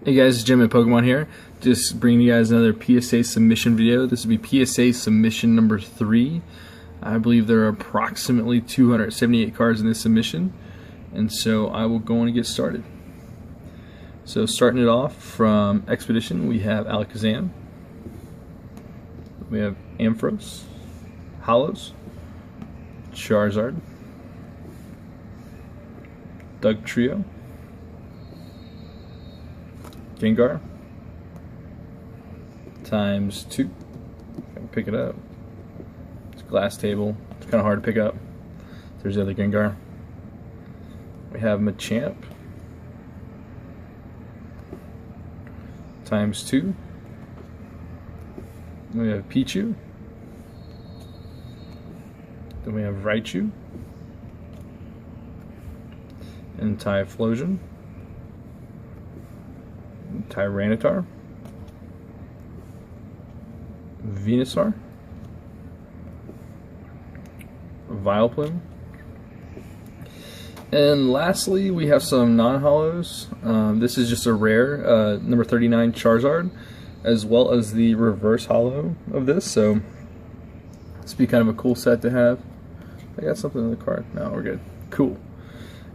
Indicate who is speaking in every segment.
Speaker 1: Hey guys, it's Jim at Pokemon here. Just bringing you guys another PSA submission video. This will be PSA submission number 3. I believe there are approximately 278 cards in this submission, and so I will go on and get started. So starting it off from Expedition, we have Alakazam, we have Ampharos, Hollows, Charizard, Dugtrio, Gengar times 2. Pick it up. It's a glass table. It's kind of hard to pick up. There's the other Gengar. We have Machamp times 2. We have Pichu. Then we have Raichu and Typhlosion, Tyranitar, Venusaur, Vileplume, and lastly we have some non-hollows. This is just a rare, number 39 Charizard, as well as the reverse hollow of this, so this would be kind of a cool set to have. I got something in the card. No, we're good. Cool.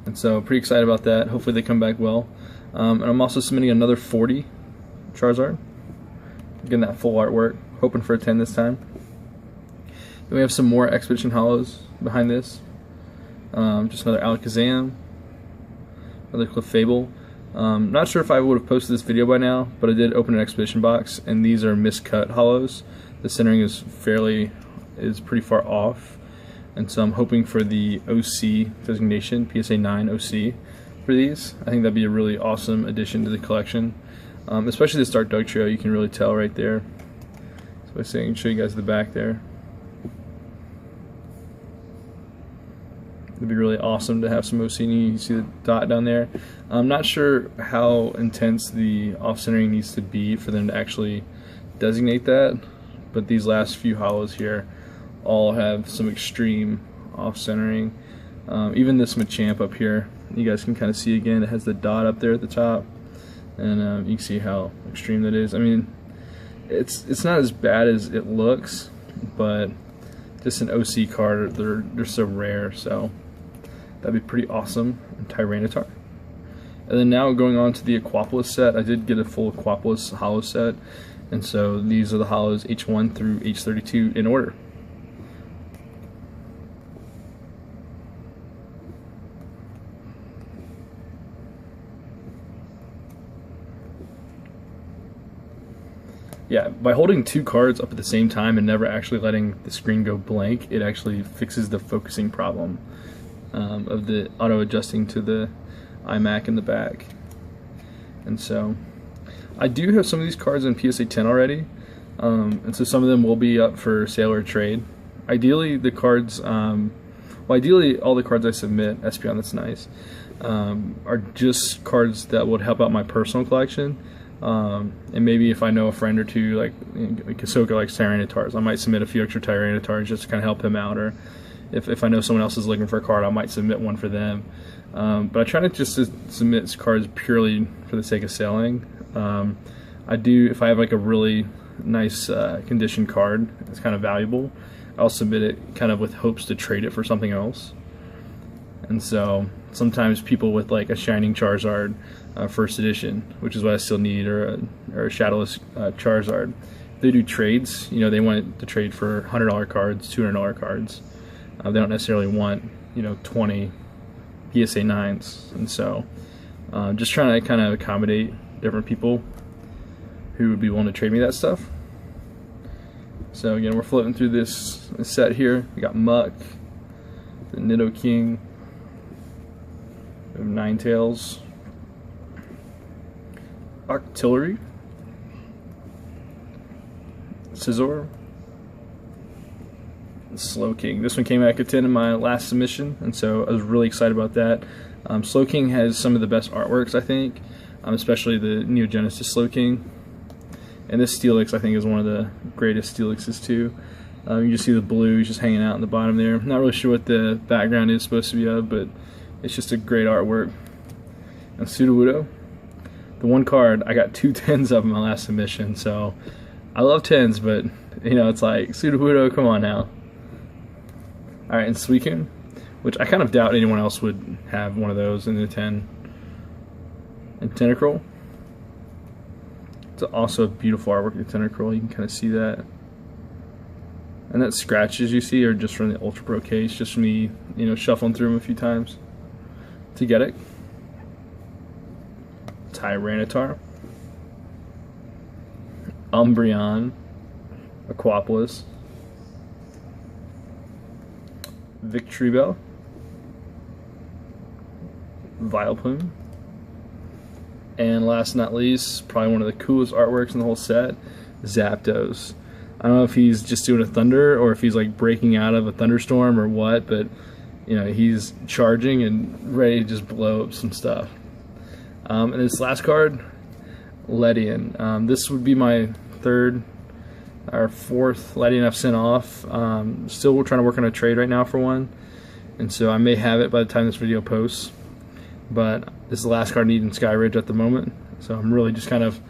Speaker 1: And so pretty excited about that. Hopefully they come back well. And I'm also submitting another 40 Charizard. Getting that full artwork. Hoping for a 10 this time. Then we have some more Expedition Hollows behind this. Just another Alakazam. Another Clefable. Not sure if I would have posted this video by now, but I did open an Expedition box, and these are miscut hollows. The centering is pretty far off. And so I'm hoping for the OC designation, PSA 9 OC, for these. I think that'd be a really awesome addition to the collection. Especially this Dark Dugtrio, you can really tell right there. So I can show you guys the back there. It'd be really awesome to have some OC. You see the dot down there. I'm not sure how intense the off-centering needs to be for them to actually designate that, but these last few hollows here all have some extreme off-centering. Even this Machamp up here, you guys can kind of see again, it has the dot up there at the top, and you can see how extreme that is. I mean, it's not as bad as it looks, but just an OC card, they're so rare, so that'd be pretty awesome. And Tyranitar. And then now going on to the Aquapolis set, I did get a full Aquapolis hollow set, and so these are the hollows H1 through H32 in order. Yeah, by holding 2 cards up at the same time and never actually letting the screen go blank, it actually fixes the focusing problem of the auto-adjusting to the iMac in the back. And so, I do have some of these cards in PSA 10 already, and so some of them will be up for sale or trade. Ideally, the cards, ideally all the cards I submit, Espeon, that's nice, are just cards that would help out my personal collection. And maybe if I know a friend or two, like Kasoka likes Tyranitars, I might submit a few extra Tyranitars just to kind of help him out. Or if I know someone else is looking for a card, I might submit one for them. But I try to submit cards purely for the sake of selling. I do, if I have like a really nice condition card that's kind of valuable, I'll submit it kind of with hopes to trade it for something else. And so sometimes people with like a Shining Charizard first edition, which is what I still need, or a Shadowless Charizard, they do trades. You know, they want it to trade for $100 cards, $200 cards. They don't necessarily want, 20 PSA 9s. And so just trying to kind of accommodate different people who would be willing to trade me that stuff. So again, we're floating through this set here. We got Muck, the Nidoking, we have Ninetales, Octillery, Scizor, Slowking. This one came back at 10 in my last submission, and so I was really excited about that. Slowking has some of the best artworks, I think, especially the Neo Genesis Slowking. And this Steelix, I think, is one of the greatest Steelixes too. You just see the blue just hanging out in the bottom there. I'm not really sure what the background is supposed to be of, but it's just a great artwork. And Sudowoodo, the one card, I got 2 10s of in my last submission, so I love 10s, but you know, it's like, Sudowoodo, come on now. Alright, and Suicune, which I kind of doubt anyone else would have one of those in the 10. And Tentacruel. It's also a beautiful artwork of Tentacruel, you can kind of see that. And that scratches you see are just from the Ultra Pro case, just from me, you know, shuffling through them a few times to get it. Tyranitar, Umbreon, Aquapolis, Victreebel, Vileplume, and last but not least, probably one of the coolest artworks in the whole set, Zapdos. I don't know if he's just doing a thunder or if he's like breaking out of a thunderstorm or what, but you know, he's charging and ready to just blow up some stuff. And this last card, Ledian. This would be my 3rd or 4th Ledian I've sent off. Still trying to work on a trade right now for one, and so I may have it by the time this video posts. But this is the last card I need in Skyridge at the moment, so I'm really just kind of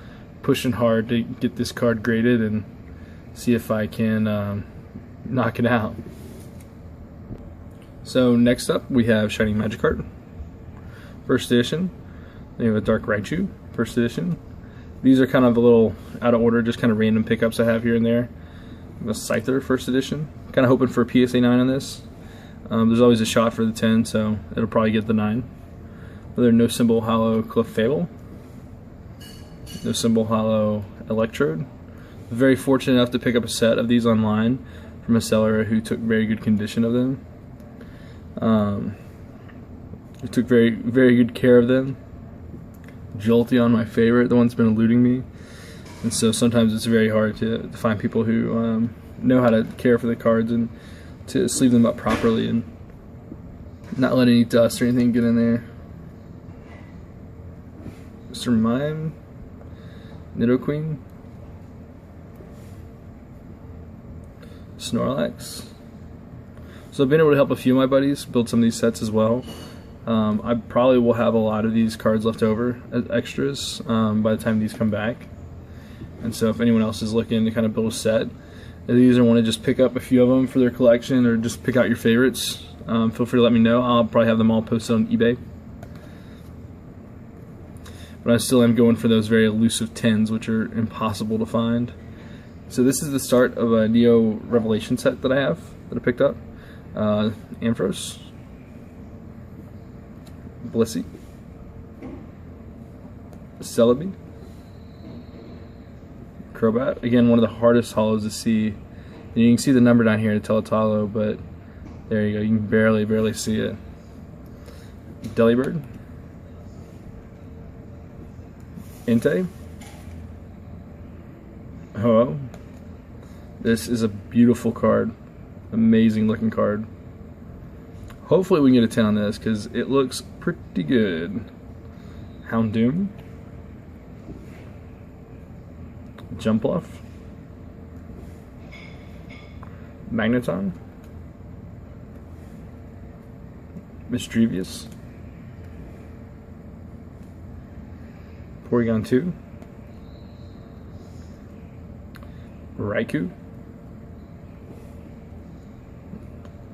Speaker 1: pushing hard to get this card graded and see if I can knock it out. So next up we have Shining Magikarp, 1st edition. Then we have a Dark Raichu, 1st edition. These are kind of a little out of order, just kind of random pickups I have here and there. A Scyther, 1st edition. Kind of hoping for a PSA 9 on this. There's always a shot for the 10, so it'll probably get the 9. Another No Symbol Hollow Clefable. No Symbol Hollow Electrode. Very fortunate enough to pick up a set of these online from a seller who took very good condition of them. He took very good care of them. Jolteon, my favorite, the one's been eluding me, and so sometimes it's very hard to find people who know how to care for the cards and to sleeve them up properly and not let any dust or anything get in there. Mr. Mime, Nidoqueen, Snorlax. So I've been able to help a few of my buddies build some of these sets as well. I probably will have a lot of these cards left over as extras by the time these come back. And so if anyone else is looking to kind of build a set of these or want to just pick up a few of them for their collection or just pick out your favorites, feel free to let me know. I'll probably have them all posted on eBay. But I still am going for those very elusive 10s, which are impossible to find. So this is the start of a Neo Revelation set that I have, that I picked up. Ampharos, Blissey, Celebi, Crobat. Again, one of the hardest hollows to see. You can see the number down here to tell it's hollow, but there you go. You can barely see it. Delibird, Entei, Ho-Oh. This is a beautiful card. Amazing looking card. Hopefully we can get a 10 on this because it looks pretty good. Houndoom, Jumpluff, Magneton, Misdreavus, Porygon 2, Raikou,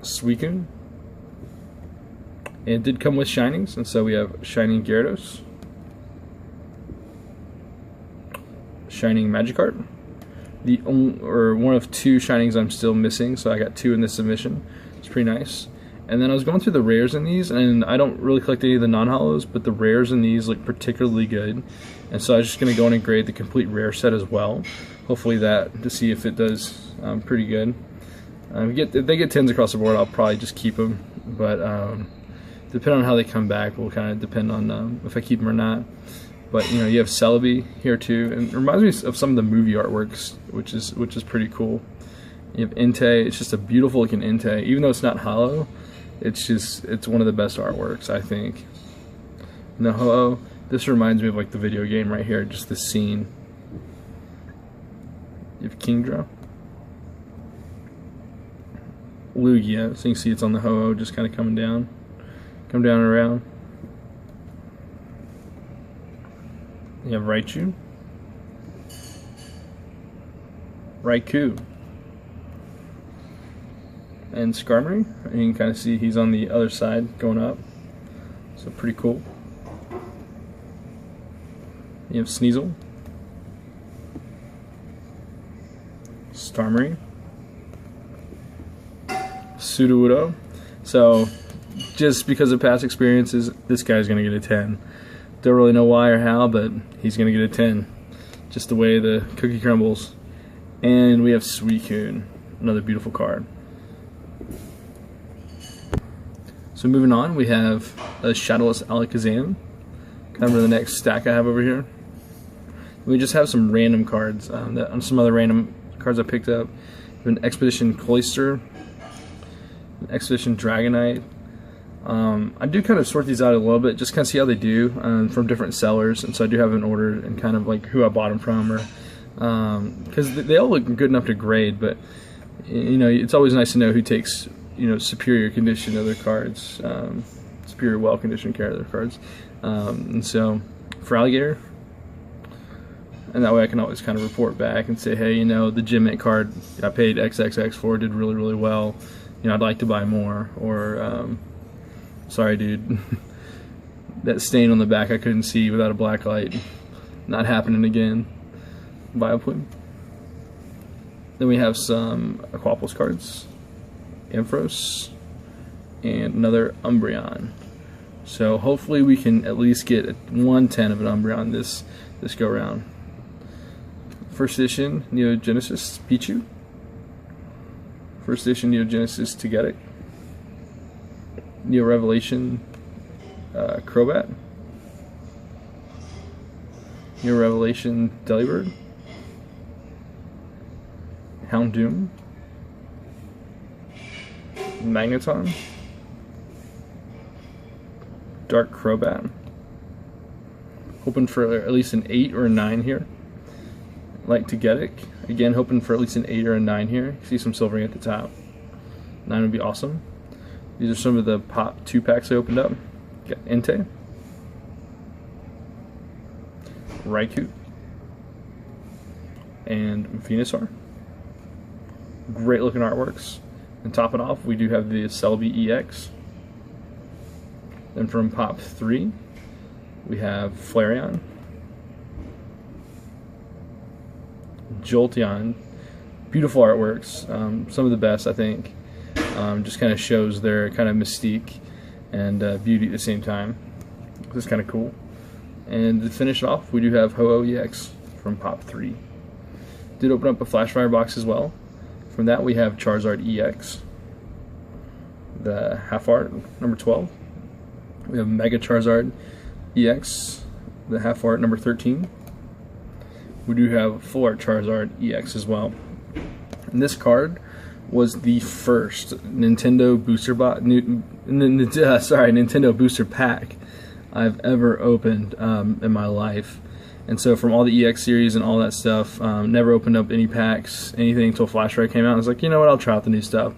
Speaker 1: Suicune, and it did come with Shinings, and so we have Shining Gyarados, Shining Magikarp, one of 2 Shinings I'm still missing, so I got 2 in this submission. It's pretty nice. And then I was going through the rares in these, and I don't really collect any of the non-hollows, but the rares in these look particularly good, and so I was just going to go in and grade the complete rare set as well. Hopefully that, to see if it does pretty good. If they get 10s across the board, I'll probably just keep them, but depending on how they come back will kind of depend on if I keep them or not. But you know, you have Celebi here too, and it reminds me of some of the movie artworks, which is pretty cool. You have Entei. It's just a beautiful looking Entei, even though it's not hollow. It's one of the best artworks, I think. And the Ho-Oh, this reminds me of like the video game right here, just the scene. You have Kingdra, Lugia, so you can see it's on the Ho-Oh, just kind of come down and around. You have Raichu, Raikou, and Skarmory. And you can kind of see he's on the other side going up, so pretty cool. You have Sneasel, Starmie, Sudowoodo. So just because of past experiences, this guy's going to get a 10. Don't really know why or how, but he's going to get a 10. Just the way the cookie crumbles. And we have Suicune, another beautiful card. So moving on, we have a Shadowless Alakazam. Kind of the next stack I have over here. We just have some random cards. Some other random cards I picked up. An Expedition Cloyster, an Expedition Dragonite. I do kind of sort these out a little bit, just kind of see how they do from different sellers, and so I do have an order and kind of like who I bought them from, or because they all look good enough to grade, but you know, it's always nice to know who takes, you know, superior condition of their cards, superior well-conditioned care of their cards, and so for Alligator, and that way I can always kind of report back and say, hey, you know, the Gym Mint card I paid XXX for did really, really well. You know, I'd like to buy more, or sorry, dude, that stain on the back I couldn't see without a black light. Not happening again. Vileplume. Then we have some Aquapulse cards, Ampharos, and another Umbreon. So hopefully we can at least get a 110 of an Umbreon this go round. First edition Neogenesis Pichu. First edition Neogenesis Togetic. Neo Revelation Crobat. Neo Revelation Delibird. Houndoom. Magneton. Dark Crobat. Hoping for at least an 8 or a 9 here. Light Togetic. Again, hoping for at least an 8 or a 9 here. See some silvering at the top. 9 would be awesome. These are some of the pop 2 packs I opened up. Got Entei, Raikou, and Venusaur. Great looking artworks. And top it off, we do have the Celebi EX. Then from Pop 3, we have Flareon, Jolteon. Beautiful artworks. Some of the best, I think. Just kind of shows their kind of mystique and beauty at the same time. This is kind of cool. And to finish it off, we do have Ho-Oh EX from Pop 3. Did open up a Flashfire box as well. From that we have Charizard EX, the half art, number 12. We have Mega Charizard EX, the half art, number 13. We do have Full Art Charizard EX as well. And this card was the first Nintendo Nintendo booster pack I've ever opened in my life. And so from all the EX series and all that stuff, never opened up any packs, anything until Flash Red came out. I was like, you know what, I'll try out the new stuff.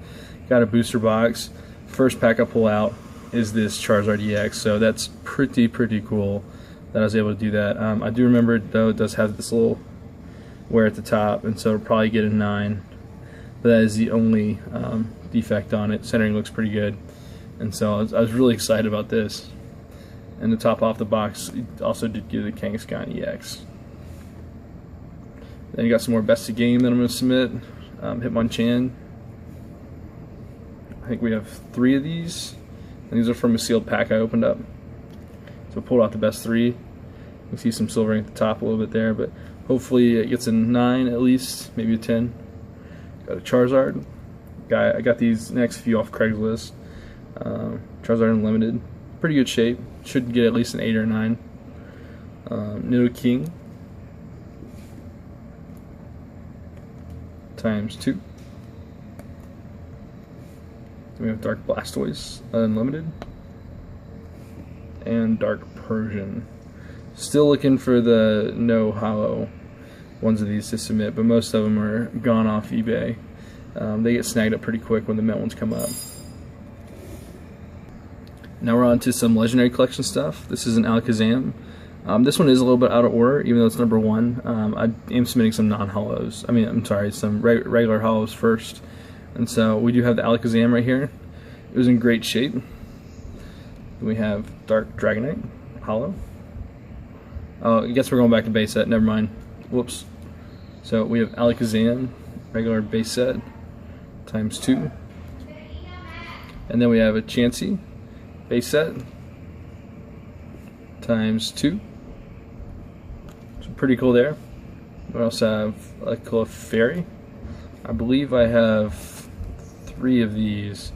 Speaker 1: Got a booster box. First pack I pull out is this Charizard EX, so that's pretty cool that I was able to do that. I do remember, though, it does have this little wear at the top, and so it'll probably get a 9. But that is the only defect on it. Centering looks pretty good, and so I was really excited about this. And to top off the box, it also did get a Kangaskhan EX. Then you got some more best of game that I'm going to submit. Hitmonchan. I think we have 3 of these, and these are from a sealed pack I opened up. So I pulled out the best 3. You can see some silvering at the top a little bit there, but hopefully it gets a 9 at least, maybe a 10. Got a Charizard. I got these next few off Craigslist. Charizard Unlimited. Pretty good shape. Should get at least an 8 or 9. Nidoking times 2. Then we have Dark Blastoise Unlimited and Dark Persian. Still looking for the no hollow ones of these to submit, but most of them are gone off eBay. They get snagged up pretty quick when the mint ones come up. Now we're on to some Legendary Collection stuff. This is an Alakazam. This one is a little bit out of order, even though it's number 1. I am submitting some non-hollows. I mean, I'm sorry, some regular hollows first. And so we do have the Alakazam right here. It was in great shape. We have Dark Dragonite, hollow. Oh, I guess we're going back to base set, never mind. Whoops. So we have Alakazam, regular base set, times 2. And then we have a Chansey, base set, times 2. So pretty cool there. We also have a Clefairy. I believe I have 3 of these.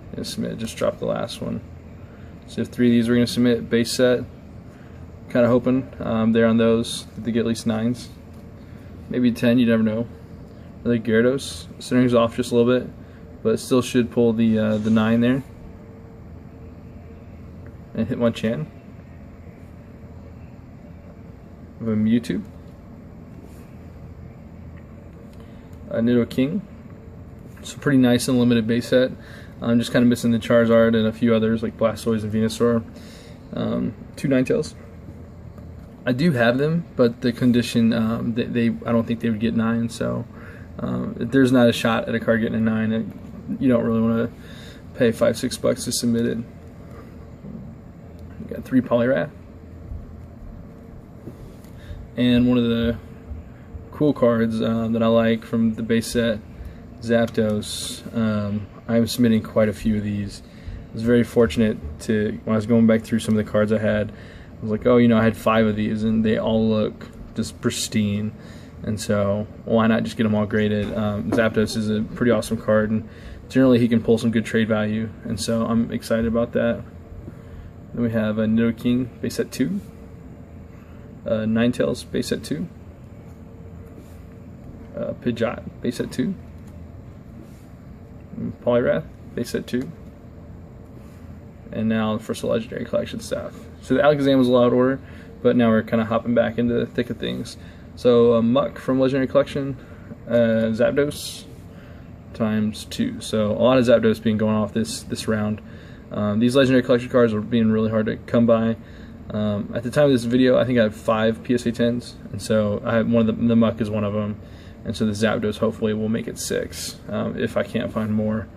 Speaker 1: I'm gonna submit, just dropped the last one. So if 3 of these we're going to submit, base set. Kind of hoping there on those to get at least 9s. Maybe 10, you never know. Another Gyarados. Centering's off just a little bit, but it still should pull the 9 there. And hit one Chan. We have a Mewtwo. A Nidoking. So pretty nice and limited base set. I'm just kind of missing the Charizard and a few others like Blastoise and Venusaur. 2 Ninetales. I do have them, but the condition, I don't think they would get 9, so there's not a shot at a card getting a 9. You don't really want to pay $5-6 to submit it. We got 3 Poliwrath. And one of the cool cards that I like from the base set, Zapdos. I'm submitting quite a few of these. I was very fortunate to, when I was going back through some of the cards I had, I was like, oh, you know, I had 5 of these and they all look just pristine. And so why not just get them all graded? Zapdos is a pretty awesome card, and generally he can pull some good trade value, and so I'm excited about that. Then we have a Nidoking base set 2, Ninetales base set 2, Pidgeot base set 2, Poliwrath base set 2, and now for the Legendary Collection stuff. So the Alakazam was a lot of order, but now we're kind of hopping back into the thick of things. So Muck from Legendary Collection, Zapdos times 2. So a lot of Zapdos being going off this round. These Legendary Collection cards are being really hard to come by. At the time of this video, I think I have 5 PSA 10s, and so I have one of the Muck is one of them, and so the Zapdos hopefully will make it 6 if I can't find more.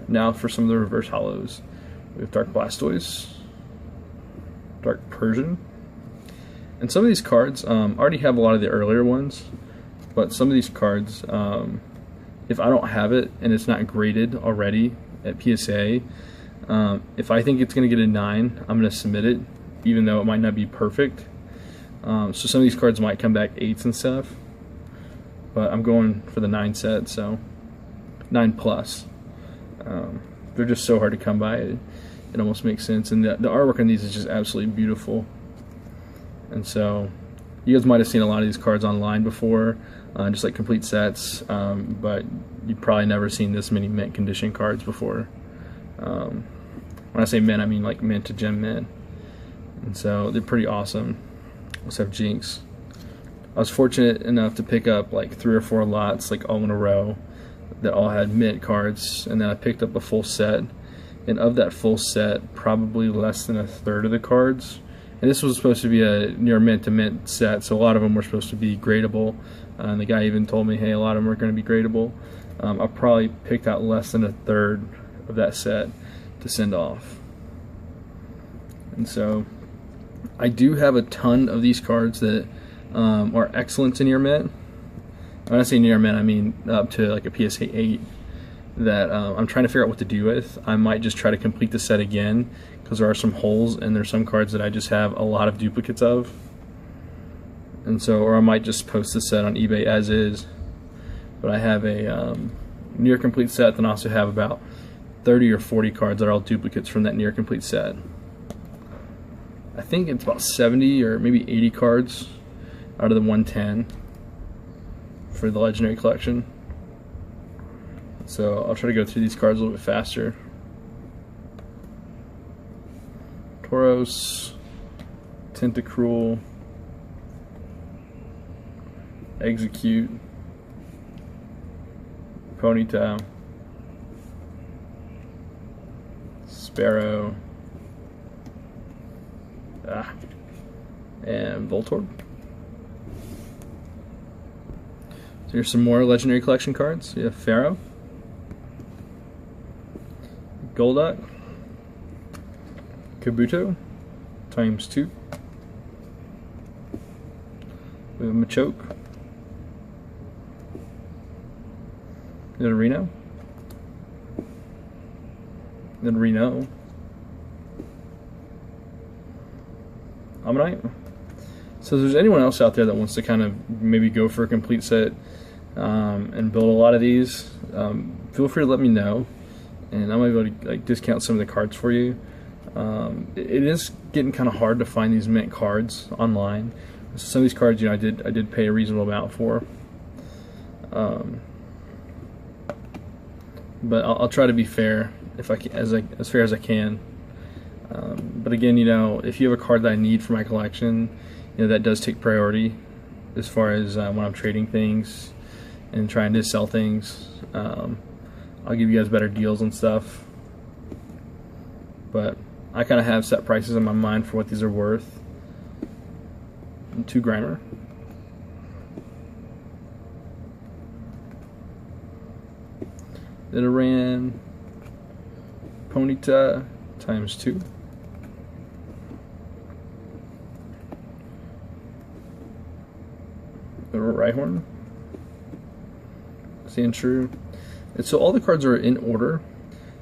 Speaker 1: Now for some of the reverse hollows, we have Dark Blastoise, Dark Persian. And some of these cards already have a lot of the earlier ones, but some of these cards, if I don't have it and it's not graded already at PSA, if I think it's going to get a 9, I'm going to submit it, even though it might not be perfect. So some of these cards might come back 8s and stuff, but I'm going for the 9 set, so 9 plus. They're just so hard to come by, it almost makes sense. And the artwork on these is just absolutely beautiful. And so you guys might have seen a lot of these cards online before, just like complete sets, but you've probably never seen this many mint condition cards before. When I say mint, I mean like mint to gem mint. And so they're pretty awesome. Let's have Jinx. I was fortunate enough to pick up like 3 or 4 lots, like all in a row, that all had mint cards, and then I picked up a full set. And of that full set, probably less than 1/3 of the cards. And this was supposed to be a near mint to mint set, so a lot of them were supposed to be gradable. And the guy even told me, hey, a lot of them are going to be gradable. I probably picked out less than 1/3 of that set to send off. And so I do have a ton of these cards that are excellent in near mint. When I say near mint, I mean up to like a PSA 8 that I'm trying to figure out what to do with. I might just try to complete the set again, because there are some holes and there's some cards that I just have a lot of duplicates of. And so, or I might just post the set on eBay as is. But I have a near complete set, then I also have about 30 or 40 cards that are all duplicates from that near complete set. I think it's about 70 or maybe 80 cards out of the 110 for the Legendary Collection. So I'll try to go through these cards a little bit faster. Tauros, Tentacruel, Execute, Ponyta, Sparrow, and Voltorb. So here's some more Legendary Collection cards. You have Pharaoh, Golduck, Kabuto ×2. We have Machoke, then Reno, then Reno, Ammonite. So if there's anyone else out there that wants to kind of maybe go for a complete set and build a lot of these, feel free to let me know, and I might be able to like discount some of the cards for you. It is getting kind of hard to find these mint cards online. So some of these cards, I did pay a reasonable amount for. But I'll try to be fair if I can, as fair as I can. But again, if you have a card that I need for my collection, that does take priority as far as when I'm trading things and trying to sell things. I'll give you guys better deals and stuff. But I kind of have set prices in my mind for what these are worth. 2 Grimer. Then I ran Ponyta ×2. The Rhyhorn. Sandshrew. And so all the cards are in order,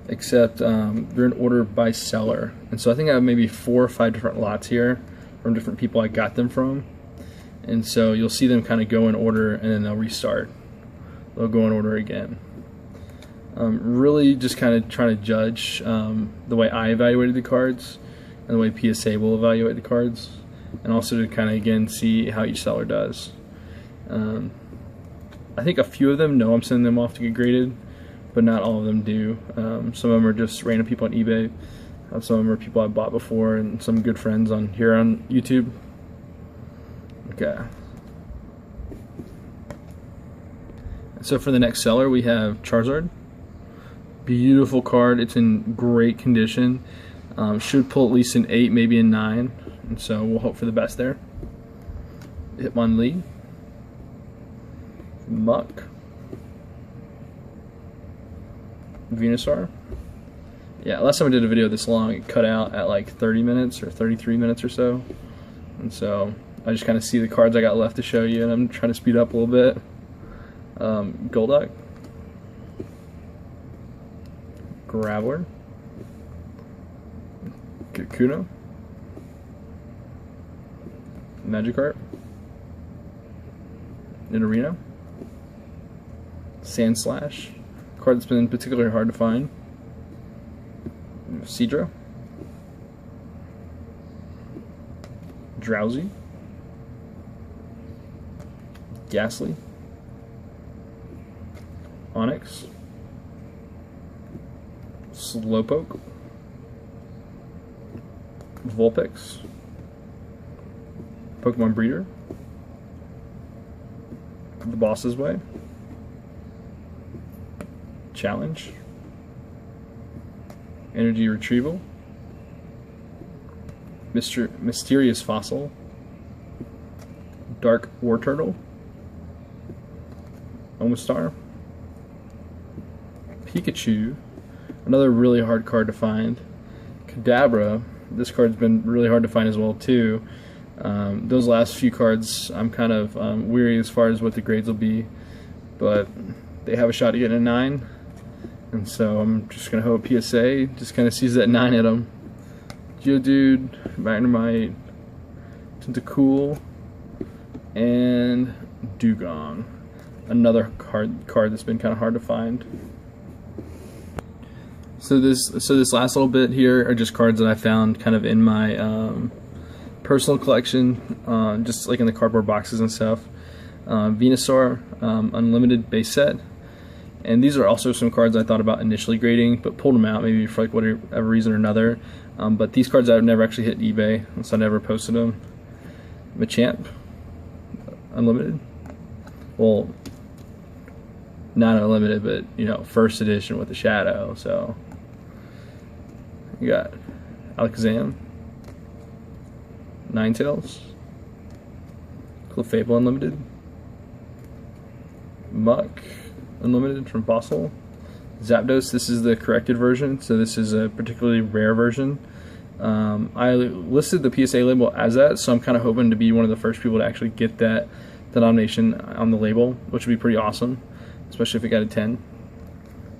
Speaker 1: except they're in order by seller. And so I think I have maybe 4 or 5 different lots here from different people I got them from. And so you'll see them kind of go in order and then they'll restart. They'll go in order again. Really just kind of trying to judge the way I evaluated the cards and the way PSA will evaluate the cards, and also to kind of again see how each seller does. I think a few of them know I'm sending them off to get graded, but not all of them do. Some of them are just random people on eBay. Some of them are people I bought before, and some good friends on YouTube. Okay. So for the next seller, we have Charizard. Beautiful card. It's in great condition. Should pull at least an 8, maybe a 9. And so we'll hope for the best there. Hitmonlee. Muck. Venusaur. Yeah, last time I did a video this long, it cut out at like 30 minutes or 33 minutes or so. And so I just kind of see the cards I got left to show you, and I'm trying to speed up a little bit. Golduck. Graveler. Kakuna. Magikarp. Nidorino. Sandslash. Card that's been particularly hard to find. Seadra. Drowsy. Ghastly. Onyx. Slowpoke. Vulpix. Pokemon Breeder. The Boss's Way. Challenge. Energy Retrieval. Mysterious Fossil. Dark War Turtle. Omastar. Pikachu. Another really hard card to find. Kadabra. This card's been really hard to find as well too. Those last few cards I'm kind of weary as far as what the grades will be, but they have a shot at getting a 9, and so I'm just going to hope PSA just kind of sees that 9 at them. Geodude, Magnemite, Tentacool, and Dugong. Another card that's been kind of hard to find. So this last little bit here are just cards that I found kind of in my personal collection, just like in the cardboard boxes and stuff. Venusaur, Unlimited base set, and these are also some cards I thought about initially grading, but pulled them out maybe for like whatever reason or another. But these cards I've never actually hit eBay, so I never posted them. Machamp, Unlimited. Well, not unlimited, but first edition with the shadow. So you got Alakazam, Ninetales, Clefable Unlimited, Muck Unlimited from Fossil, Zapdos. This is the corrected version, so this is a particularly rare version. I listed the PSA label as that, so I'm kind of hoping to be one of the first people to actually get that denomination on the label, which would be pretty awesome, especially if it got a 10.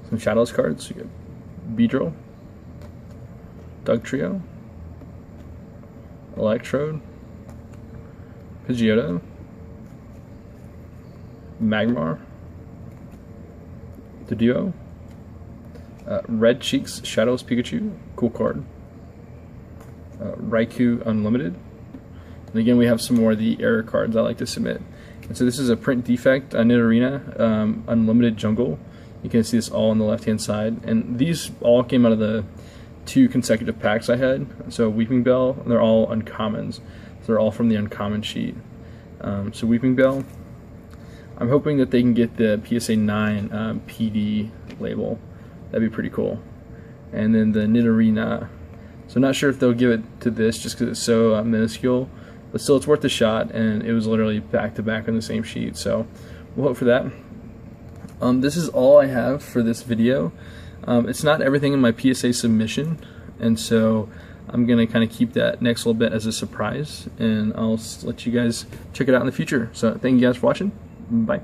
Speaker 1: Some Shadowless cards. You got Beedrill, Dugtrio, Electrode, Pidgeotto, Magmar, Doduo, Red Cheeks Shadowless Pikachu, cool card, Raikou Unlimited, and again we have some more of the error cards I like to submit. And so this is a print defect, Nidorina, Unlimited Jungle. You can see this all on the left hand side, and these all came out of the 2 consecutive packs I had. So Weeping Bell, they're all uncommons, so they're all from the uncommon sheet. So Weeping Bell, I'm hoping that they can get the PSA 9 PD label. That'd be pretty cool. And then the Nidorina, so not sure if they'll give it to this just because it's so minuscule, but still it's worth a shot, and it was literally back to back on the same sheet, so we'll hope for that. This is all I have for this video. It's not everything in my PSA submission, and so I'm going to kind of keep that next little bit as a surprise, and I'll let you guys check it out in the future. So thank you guys for watching. Bye.